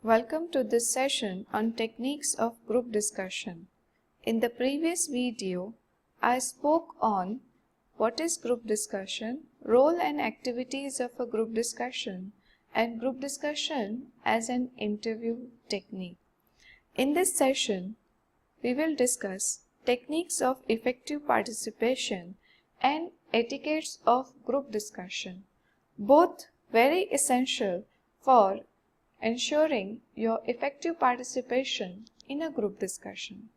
Welcome to this session on techniques of group discussion. In the previous video, I spoke on what is group discussion, role and activities of a group discussion, and group discussion as an interview technique. In this session, we will discuss techniques of effective participation and etiquettes of group discussion, both very essential for ensuring your effective participation in a group discussion.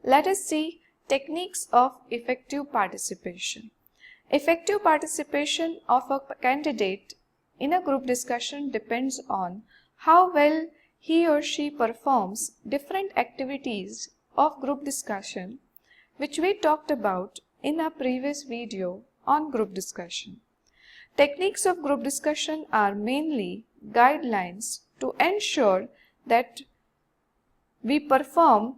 Let us see techniques of effective participation. Effective participation of a candidate in a group discussion depends on how well he or she performs different activities of group discussion, which we talked about in a previous video on group discussion. Techniques of group discussion are mainly guidelines to ensure that we perform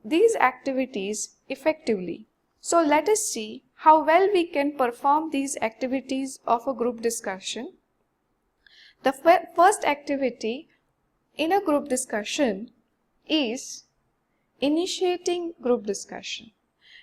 these activities effectively. So let us see how well we can perform these activities of a group discussion. The first activity in a group discussion is initiating group discussion,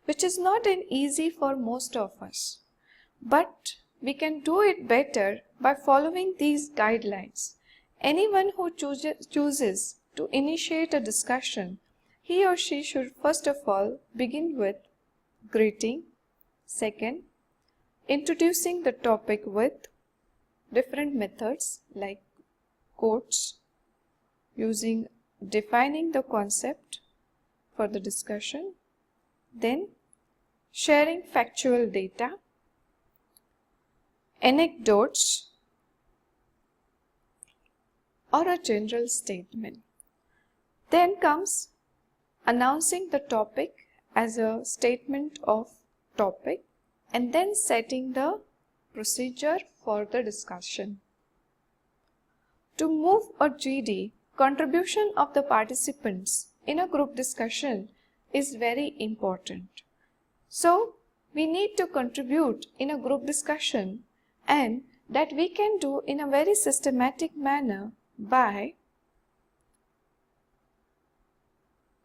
which is not an easy for most of us, but we can do it better by following these guidelines. Anyone who chooses to initiate a discussion, he or she should first of all begin with greeting. Second, introducing the topic with different methods like quotes, defining the concept for the discussion, then sharing factual data, anecdotes, or a general statement. Then comes announcing the topic as a statement of topic and then setting the procedure for the discussion. To move a GD, contribution of the participants in a group discussion is very important. So, we need to contribute in a group discussion, and that we can do in a very systematic manner by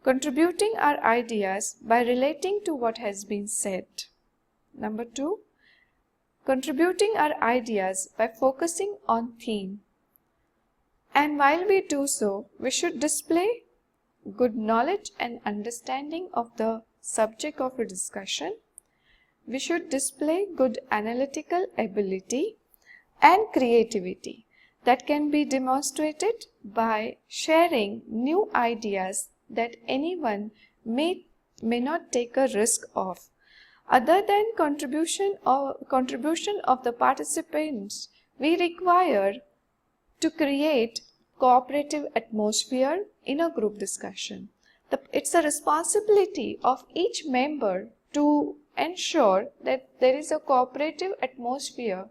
contributing our ideas by relating to what has been said. Number 2, contributing our ideas by focusing on theme. And while we do so, we should display good knowledge and understanding of the subject of a discussion. We should display good analytical ability and creativity that can be demonstrated by sharing new ideas that anyone may not take a risk of. Other than contribution of the participants, we require to create cooperative atmosphere in a group discussion. It's a responsibility of each member to ensure that there is a cooperative atmosphere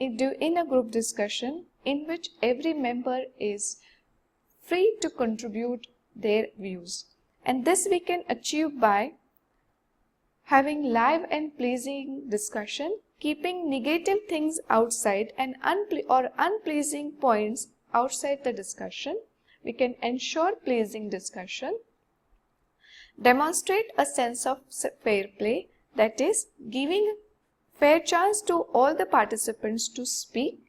in a group discussion in which every member is free to contribute their views. And this we can achieve by having live and pleasing discussion, keeping negative things outside and unpleasing points outside the discussion. We can ensure pleasing discussion. Demonstrate a sense of fair play, that is, giving fair chance to all the participants to speak.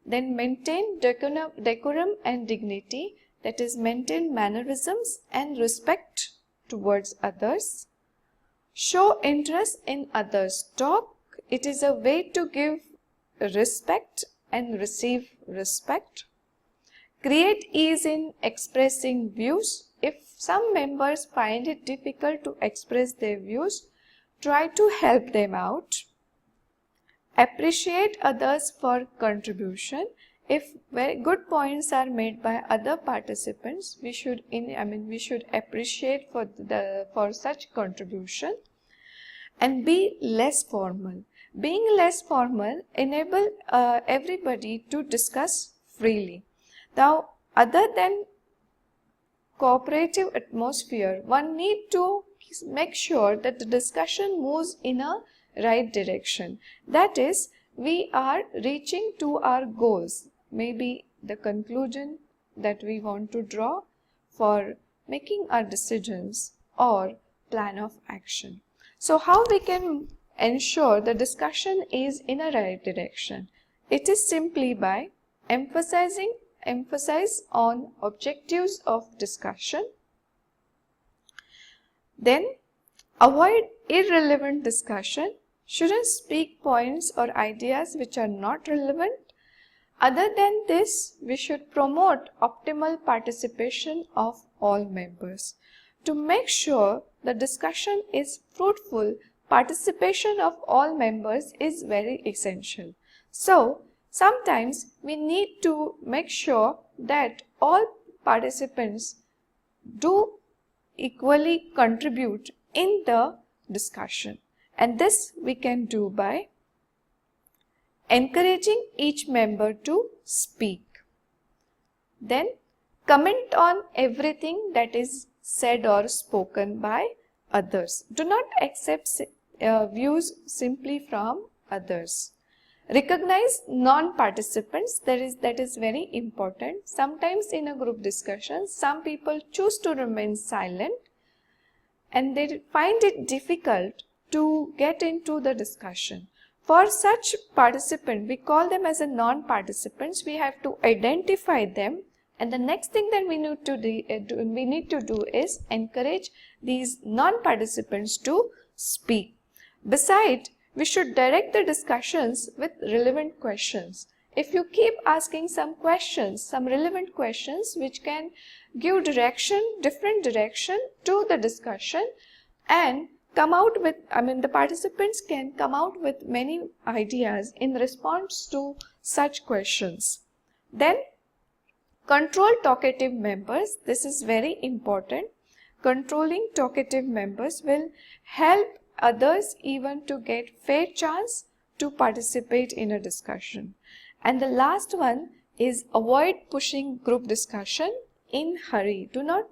Then maintain decorum and dignity, that is, maintain mannerisms and respect towards others. Show interest in others' talk. It is a way to give respect and receive respect. Create ease in expressing views. If some members find it difficult to express their views, try to help them out. Appreciate others for contribution. If very good points are made by other participants, we should appreciate for such contribution. And be less formal. Being less formal enable everybody to discuss freely. Now, other than cooperative atmosphere, one need to make sure that the discussion moves in a right direction. That is, we are reaching to our goals, maybe the conclusion, that we want to draw for making our decisions or plan of action. So how we can ensure the discussion is in a right direction? It is simply by emphasize on objectives of discussion, then avoid irrelevant discussion, shouldn't speak points or ideas which are not relevant. Other than this, we should promote optimal participation of all members. To make sure the discussion is fruitful, participation of all members is very essential. So, sometimes we need to make sure that all participants do equally contribute in the discussion, and this we can do by encouraging each member to speak. Then comment on everything that is said or spoken by others. Do not accept views simply from others. Recognize non-participants, that is very important. Sometimes in a group discussion, some people choose to remain silent and they find it difficult to get into the discussion. For such participant, we call them as a non-participants. We have to identify them, and the next thing that we need to do is encourage these non-participants to speak. Besides, we should direct the discussions with relevant questions. If you keep asking some questions, some relevant questions which can give different direction to the discussion, and come out with, the participants can come out with many ideas in response to such questions. Then control talkative members. This is very important. Controlling talkative members will help others even to get fair chance to participate in a discussion. And the last one is avoid pushing group discussion in hurry. Do not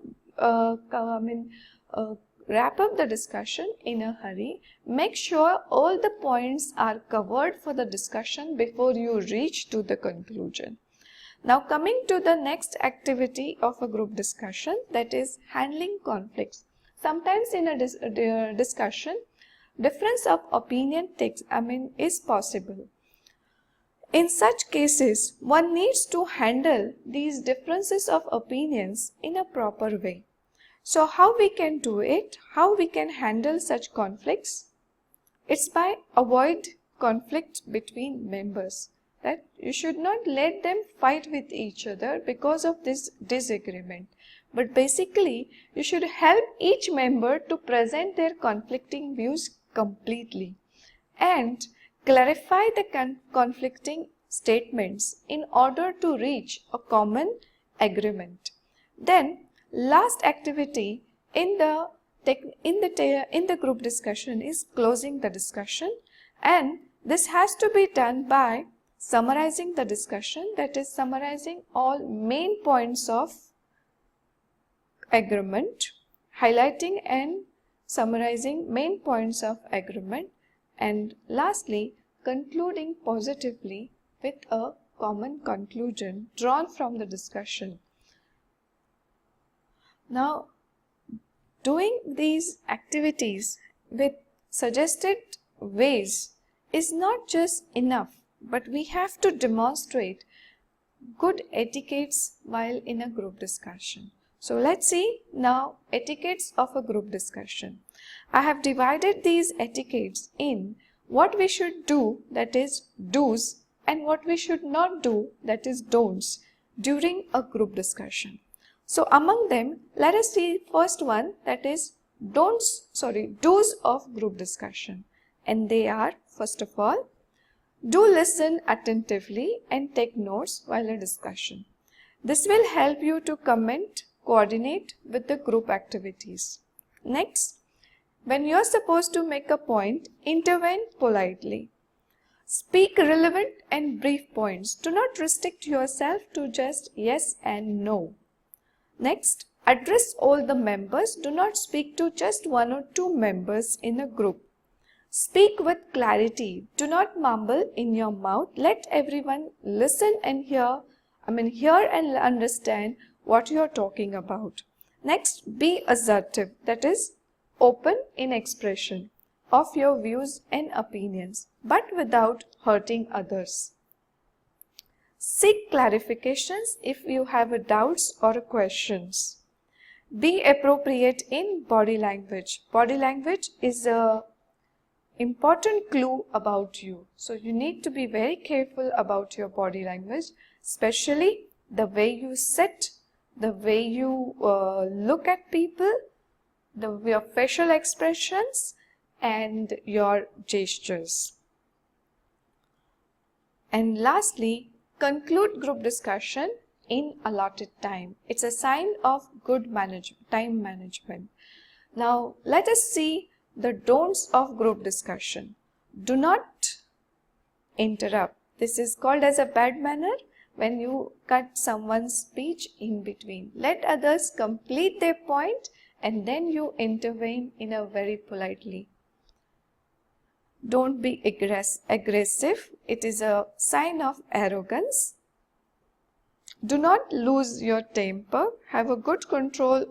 wrap up the discussion in a hurry. Make sure all the points are covered for the discussion before you reach to the conclusion. Now coming to the next activity of a group discussion, that is handling conflicts. Sometimes in a discussion, difference of opinion is possible. In such cases, one needs to handle these differences of opinions in a proper way. So how we can do it? How we can handle such conflicts? It's by avoid conflict between members. That you should not let them fight with each other because of this disagreement. But basically, you should help each member to present their conflicting views completely and clarify the conflicting statements in order to reach a common agreement. Then last activity in the group discussion is closing the discussion, and this has to be done by summarizing the discussion, that is summarizing all main points of agreement, highlighting and summarizing main points of agreement, and lastly concluding positively with a common conclusion drawn from the discussion. Now, doing these activities with suggested ways is not just enough, but we have to demonstrate good etiquettes while in a group discussion. So let's see now etiquettes of a group discussion. I have divided these etiquettes in what we should do, that is do's, and what we should not do, that is don'ts, during a group discussion. So among them, let us see first one, that is do's of group discussion. And they are, first of all, do listen attentively and take notes while a discussion. This will help you to coordinate with the group activities. Next, when you are supposed to make a point, intervene politely. Speak relevant and brief points. Do not restrict yourself to just yes and no. Next, address all the members. Do not speak to just one or two members in a group. Speak with clarity. Do not mumble in your mouth. Let everyone listen and hear hear and understand what you are talking about. Next, be assertive, that is open in expression of your views and opinions, but without hurting others. Seek clarifications if you have doubts or questions. Be appropriate in body language. Body language is an important clue about you. So you need to be very careful about your body language, especially the way you sit, the way you look at people, your facial expressions and your gestures. And lastly, conclude group discussion in allotted time. It's a sign of good time management. Now let us see the don'ts of group discussion. Do not interrupt. This is called as a bad manner when you cut someone's speech in between. Let others complete their point and then you intervene in a very politely. Don't be aggressive. It is a sign of arrogance. Do not lose your temper. Have a good control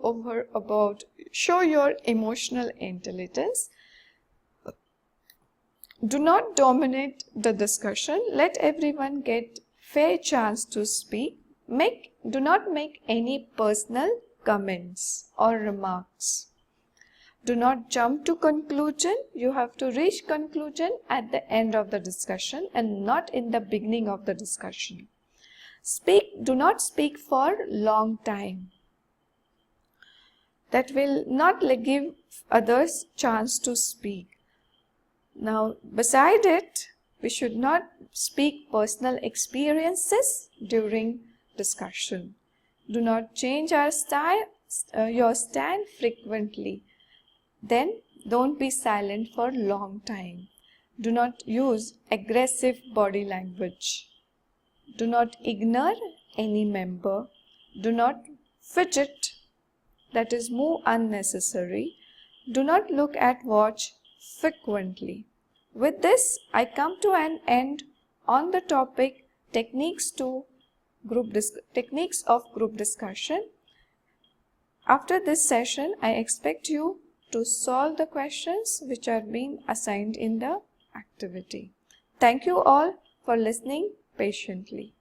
show your emotional intelligence. Do not dominate the discussion. Let everyone get fair chance to speak. Do not make any personal comments or remarks. Do not jump to conclusion. You have to reach conclusion at the end of the discussion and not in the beginning of the discussion. Do not speak for long time. That will not give others chance to speak. Now, beside it, we should not speak personal experiences during discussion. Do not change your stand frequently. Then don't be silent for long time. Do not use aggressive body language. Do not ignore any member. Do not fidget, that is move unnecessary. Do not look at watch frequently. With this, I come to an end on the topic techniques of group discussion. After this session, I expect you to solve the questions which are being assigned in the activity. Thank you all for listening patiently.